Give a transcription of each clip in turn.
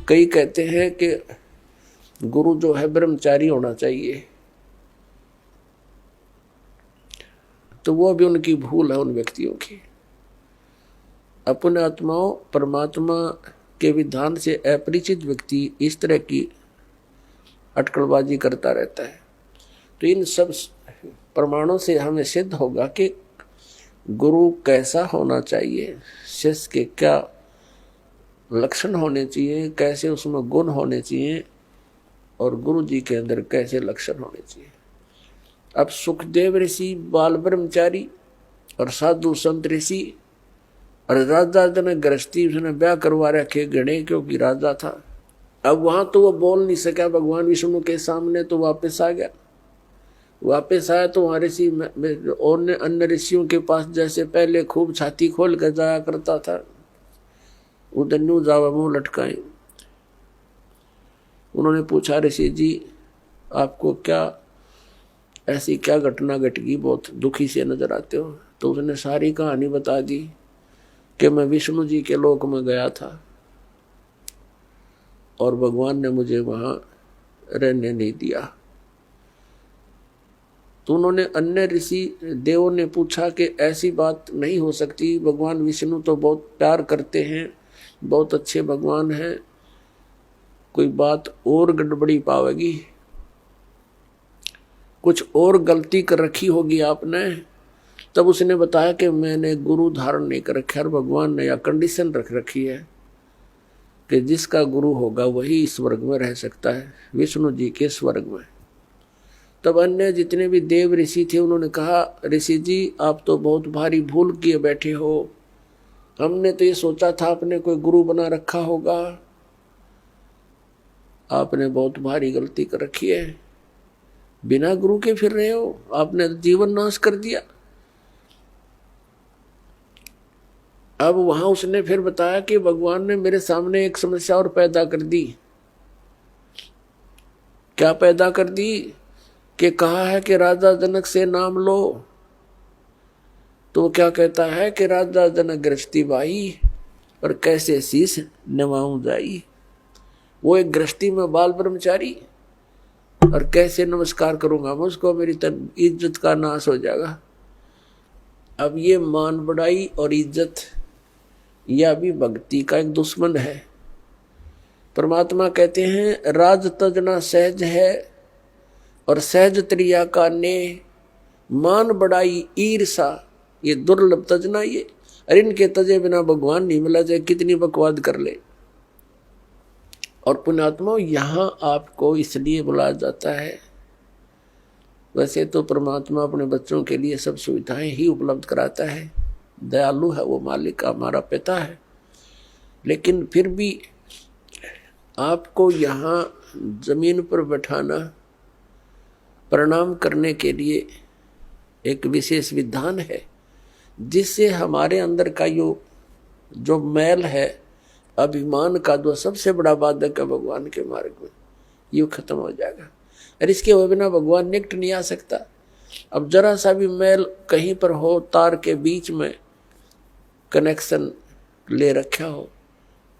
कई कहते हैं कि गुरु जो है ब्रह्मचारी होना चाहिए, तो वो भी उनकी भूल है उन व्यक्तियों की। अपने आत्माओं परमात्मा के विधान से अपरिचित व्यक्ति इस तरह की अटकलबाजी करता रहता है। तो इन सब प्रमाणों से हमें सिद्ध होगा कि गुरु कैसा होना चाहिए, शिष्य के क्या लक्षण होने चाहिए, कैसे उसमें गुण होने चाहिए, और गुरु जी के अंदर कैसे लक्षण होने चाहिए। अब सुखदेव ऋषि बाल ब्रह्मचारी और साधु संत ऋषि और राजा जनक गृहस्थी, उसने ब्याह करवा रखे गणे क्योंकि राजा था। अब वहां तो वो बोल नहीं सका भगवान विष्णु के सामने, तो वापस आ गया। वापस आया तो वहां ऋषि और अन्य ऋषियों के पास जैसे पहले खूब छाती खोल कर जाया करता था, उधर न्यू जावा मुंह लटकाए। उन्होंने पूछा ऋषि जी आपको क्या ऐसी क्या घटना घट गई, बहुत दुखी से नजर आते हो। तो उसने सारी कहानी बता दी कि मैं विष्णु जी के लोक में गया था और भगवान ने मुझे वहां रहने नहीं दिया। तो उन्होंने अन्य ऋषि देवों ने पूछा कि ऐसी बात नहीं हो सकती, भगवान विष्णु तो बहुत प्यार करते हैं, बहुत अच्छे भगवान हैं, कोई बात और गड़बड़ी पावेगी, कुछ और गलती कर रखी होगी आपने। तब उसने बताया कि मैंने गुरु धारण नहीं कर रखा, और भगवान ने यह कंडीशन रख रखी है कि जिसका गुरु होगा वही स्वर्ग में रह सकता है, विष्णु जी के स्वर्ग में। तब अन्य जितने भी देव ऋषि थे उन्होंने कहा ऋषि जी आप तो बहुत भारी भूल किए बैठे हो, हमने तो ये सोचा था आपने कोई गुरु बना रखा होगा, आपने बहुत भारी गलती कर रखी है, बिना गुरु के फिर रहे हो, आपने जीवन नाश कर दिया। अब वहां उसने फिर बताया कि भगवान ने मेरे सामने एक समस्या और पैदा कर दी। क्या पैदा कर दी कि कहा है कि राजा जनक से नाम लो, तो क्या कहता है कि राजा जनक गृहस्थी बाई और कैसे शीश नवाऊं जाई। वो एक गृहस्थी में बाल ब्रह्मचारी, और कैसे नमस्कार करूंगा मैं उसको, मेरी इज्जत का नाश हो जाएगा। अब ये मान बढ़ाई और इज्जत यह भी भक्ति का एक दुश्मन है। परमात्मा कहते हैं राज तजना सहज है और सहज त्रिया का ने, मान बढ़ाई ईर्षा ये दुर्लभ तजना ये, अरे इनके तजे बिना भगवान नहीं मिला, चाहे कितनी बकवाद कर ले। और पुण्यात्मा यहां आपको इसलिए बुलाया जाता है, वैसे तो परमात्मा अपने बच्चों के लिए सब सुविधाएं ही उपलब्ध कराता है, दयालु है वो, मालिक हमारा पिता है, लेकिन फिर भी आपको यहाँ जमीन पर बैठाना प्रणाम करने के लिए एक विशेष विधान है, जिससे हमारे अंदर का जो मैल है अभिमान का, जो सबसे बड़ा बाधक है भगवान के मार्ग में, ये खत्म हो जाएगा। और इसके बिना भगवान निकट नहीं आ सकता। अब जरा सा भी मैल कहीं पर हो, तार के बीच में कनेक्शन ले रखा हो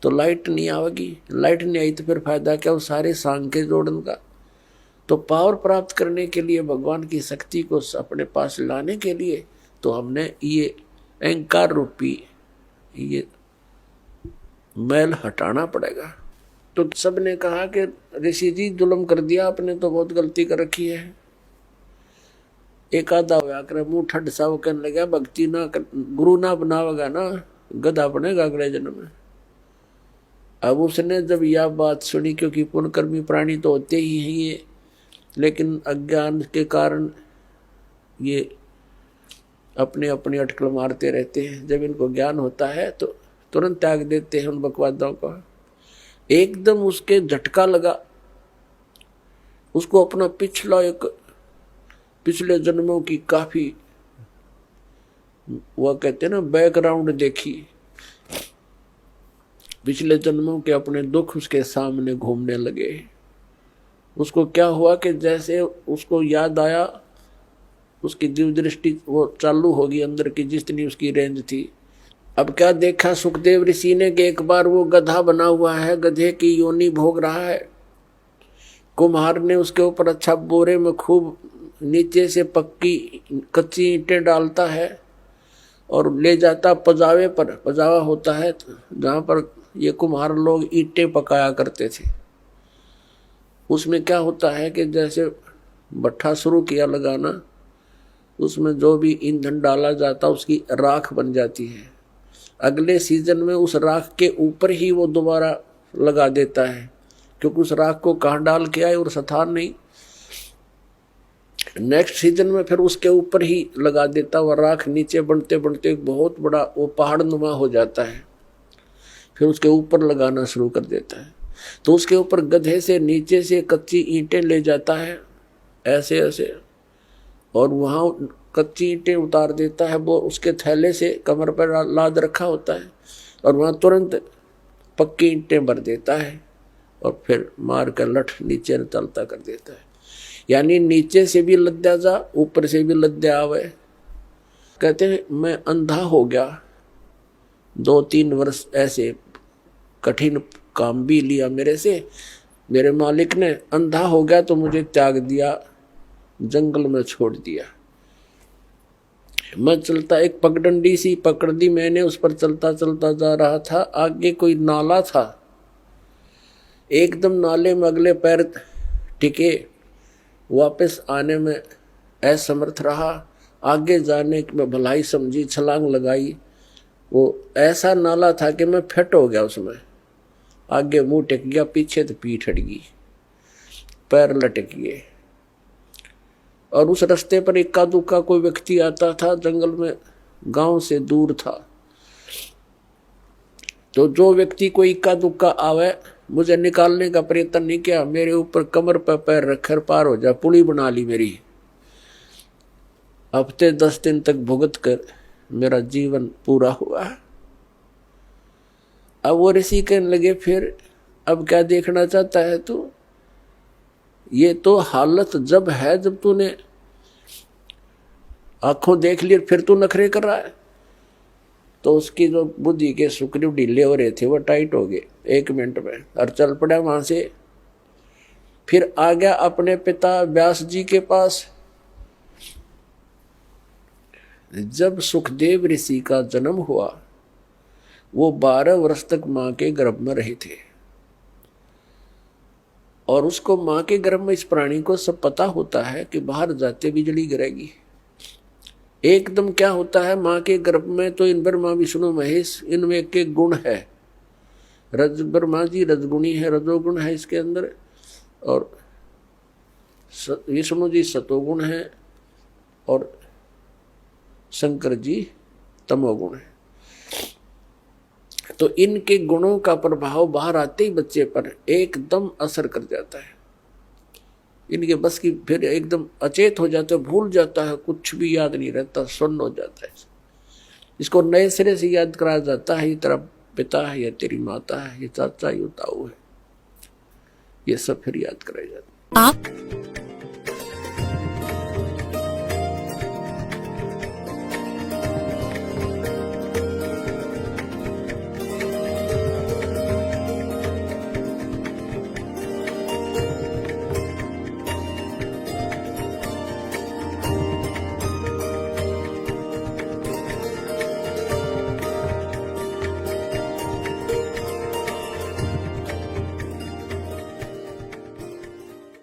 तो लाइट नहीं आवेगी, लाइट नहीं आई तो फिर फायदा क्या उस सारे सांग के जोड़न का। तो पावर प्राप्त करने के लिए, भगवान की शक्ति को अपने पास लाने के लिए, तो हमने ये अहंकार रूपी ये मैल हटाना पड़ेगा। तो सबने कहा कि ऋषि जी जुल्म कर दिया आपने, तो बहुत गलती कर रखी है। एक आधा होया कर मुंह ठंड सा, वो कहने लगा भक्ति ना कर, गुरु ना बनावेगा ना गधा बनेगा अगले जन्म में। अब उसने जब यह बात सुनी, क्योंकि पुण्यकर्मी प्राणी तो होते ही हैं ये, लेकिन अज्ञान के कारण ये अपने अपनी अटकल मारते रहते हैं। जब इनको ज्ञान होता है तो तुरंत त्याग देते हैं उन बकवादों को। एकदम उसके झटका लगा, उसको अपना पिछले जन्मों की काफी वह कहते हैं ना बैकग्राउंड देखी, पिछले जन्मों के अपने दुख उसके सामने घूमने लगे। उसको क्या हुआ कि जैसे उसको याद आया, उसकी दिव्य दृष्टि वो चालू होगी अंदर की, जितनी उसकी रेंज थी। अब क्या देखा सुखदेव ऋषि ने कि एक बार वो गधा बना हुआ है, गधे की योनि भोग रहा है। कुम्हार ने उसके ऊपर अच्छा बोरे में खूब नीचे से पक्की कच्ची ईंटें डालता है और ले जाता पजावे पर। पजावा होता है जहाँ पर ये कुम्हार लोग ईंटें पकाया करते थे। उसमें क्या होता है कि जैसे भट्ठा शुरू किया लगाना, उसमें जो भी ईंधन डाला जाता उसकी राख बन जाती है। अगले सीजन में उस राख के ऊपर ही वो दोबारा लगा देता है, क्योंकि उस राख को कहाँ डाल के आए और स्थान नहीं। नेक्स्ट सीजन में फिर उसके ऊपर ही लगा देता। वह राख नीचे बनते बनते बहुत बड़ा वो पहाड़ नुमा हो जाता है, फिर उसके ऊपर लगाना शुरू कर देता है। तो उसके ऊपर गधे से नीचे से कच्ची ईंटें ले जाता है ऐसे ऐसे, और वहाँ कच्ची ईंटें उतार देता है। वो उसके थैले से कमर पर लाद रखा होता है और वहाँ तुरंत पक्की ईंटें भर देता है और फिर मार कर लठ नीचे चलता कर देता है। यानी नीचे से भी लद्या जा, ऊपर से भी लद्या आवे। कहते हैं मैं अंधा हो गया, 2-3 वर्ष ऐसे कठिन काम भी लिया मेरे से। मेरे मालिक ने अंधा हो गया तो मुझे त्याग दिया, जंगल में छोड़ दिया। मैं चलता, एक पगडंडी सी पकड़ दी मैंने, उस पर चलता चलता जा रहा था। आगे कोई नाला था, एकदम नाले में अगले पैर टिके, वापस आने में असमर्थ रहा। आगे जाने की मैं भलाई समझी, छलांग लगाई। वो ऐसा नाला था कि मैं फिट हो गया उसमें। आगे मुंह टिक गया, पीछे तो पीठ हट गई, पैर लटक गए। और उस रास्ते पर इक्का दुक्का कोई व्यक्ति आता था, जंगल में गांव से दूर था। तो जो व्यक्ति कोई इक्का दुक्का आवे, मुझे निकालने का प्रयत्न नहीं किया, मेरे ऊपर कमर पर पैर रखकर पार हो जा, पुली बना ली मेरी। हफ्ते 10 दिन तक भुगत कर मेरा जीवन पूरा हुआ। अब वो ऋषि कहने लगे, फिर अब क्या देखना चाहता है तू? ये तो हालत जब है जब तूने आंखों देख ली, फिर तू नखरे कर रहा है। तो उसकी जो बुद्धि के सुकरीव ढीले हो रहे थे वो टाइट हो गए 1 मिनट में, और चल पड़ा वहां से। फिर आ गया अपने पिता व्यास जी के पास। जब सुखदेव ऋषि का जन्म हुआ, वो 12 वर्ष तक मां के गर्भ में रहे थे। और उसको मां के गर्भ में इस प्राणी को सब पता होता है कि बाहर जाते बिजली गिरेगी। एकदम क्या होता है मां के गर्भ में, तो इन ब्रह्मा विष्णु महेश इनमें एक गुण है। रज ब्रह्मा जी रजगुणी है, रजोगुण है इसके अंदर, और विष्णु जी सतोगुण है, और शंकर जी तमोगुण है। तो इनके गुणों का प्रभाव बाहर आते ही बच्चे पर एकदम असर कर जाता है। इनके बस की, फिर एकदम अचेत हो जाता है, भूल जाता है, कुछ भी याद नहीं रहता, सुन्न हो जाता है। इसको नए सिरे से याद कराया जाता है, ये तेरा पिता है, या तेरी माता है, ये चाचा, ये ताऊ है, ये सब फिर याद कराया जाता है। आप